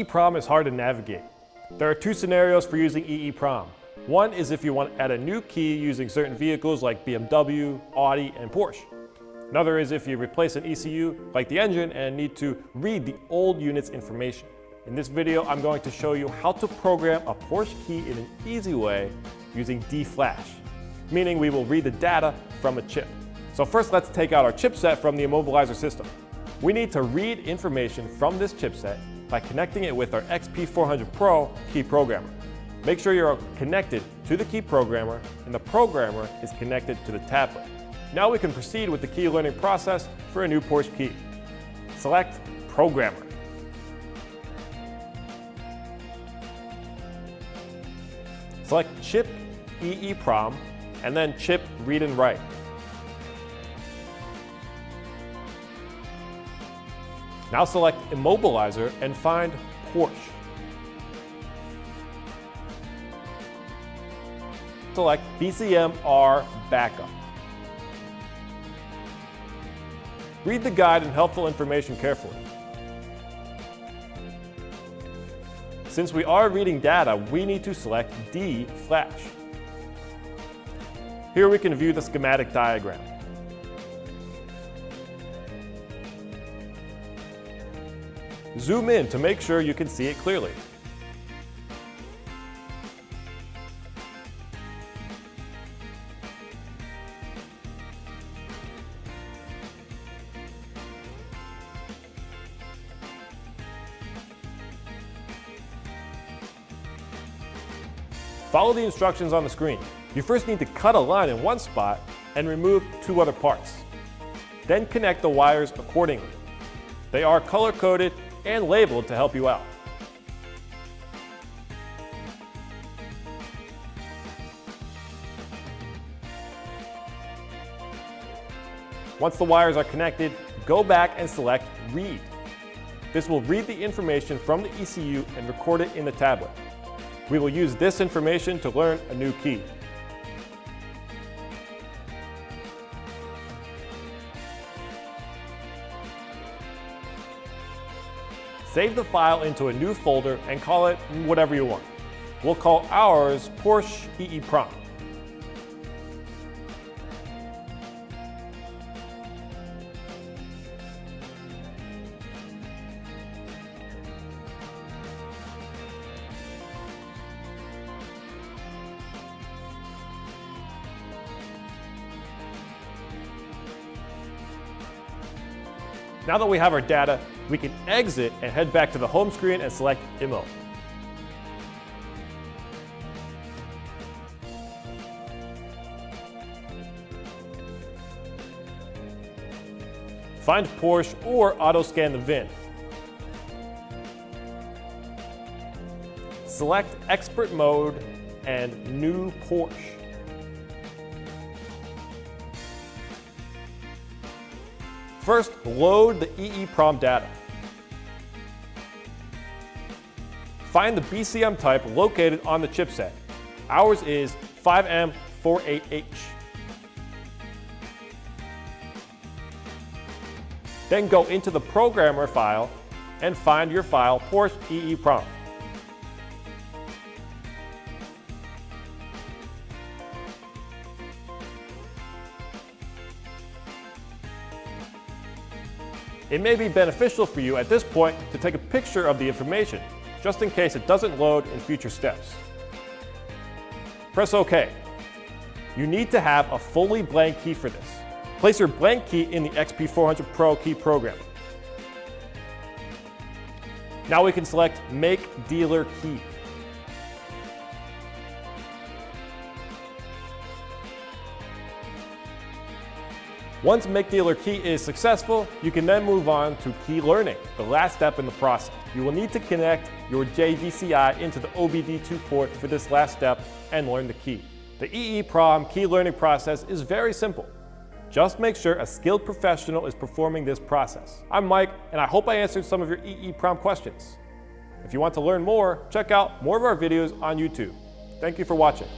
EEPROM is hard to navigate. There are two scenarios for using EEPROM. One is if you want to add a new key using certain vehicles like BMW, Audi, and Porsche. Another is if you replace an ECU like the engine and need to read the old unit's information. In this video, I'm going to show you how to program a Porsche key in an easy way using D-Flash, meaning we will read the data from a chip. So first, let's take out our chipset from the immobilizer system. We need to read information from this chipset by connecting it with our XP400 Pro key programmer. Make sure you're connected to the key programmer and the programmer is connected to the tablet. Now we can proceed with the key learning process for a new Porsche key. Select Programmer. Select Chip EEPROM and then Chip Read and Write. Now select Immobilizer and find Porsche. Select BCM-R Backup. Read the guide and helpful information carefully. Since we are reading data, we need to select D-Flash. Here we can view the schematic diagram. Zoom in to make sure you can see it clearly. Follow the instructions on the screen. You first need to cut a line in one spot and remove two other parts. Then connect the wires accordingly. They are color-coded and labeled to help you out. Once the wires are connected, go back and select Read. This will read the information from the ECU and record it in the tablet. We will use this information to learn a new key. Save the file into a new folder and call it whatever you want. We'll call ours Porsche EEPROM. Now that we have our data, we can exit and head back to the home screen and select Immo. Find Porsche or auto-scan the VIN. Select Expert Mode and New Porsche. First, load the EEPROM data. Find the BCM type located on the chipset. Ours is 5M48H. Then go into the programmer file and find your file Porsche EEPROM. It may be beneficial for you at this point to take a picture of the information, just in case it doesn't load in future steps. Press OK. You need to have a fully blank key for this. Place your blank key in the XP400 Pro key programmer. Now we can select Make Dealer Key. Once Make Dealer Key is successful, you can then move on to Key Learning, the last step in the process. You will need to connect your JVCI into the OBD2 port for this last step and learn the key. The EEPROM key learning process is very simple. Just make sure a skilled professional is performing this process. I'm Mike, and I hope I answered some of your EEPROM questions. If you want to learn more, check out more of our videos on YouTube. Thank you for watching.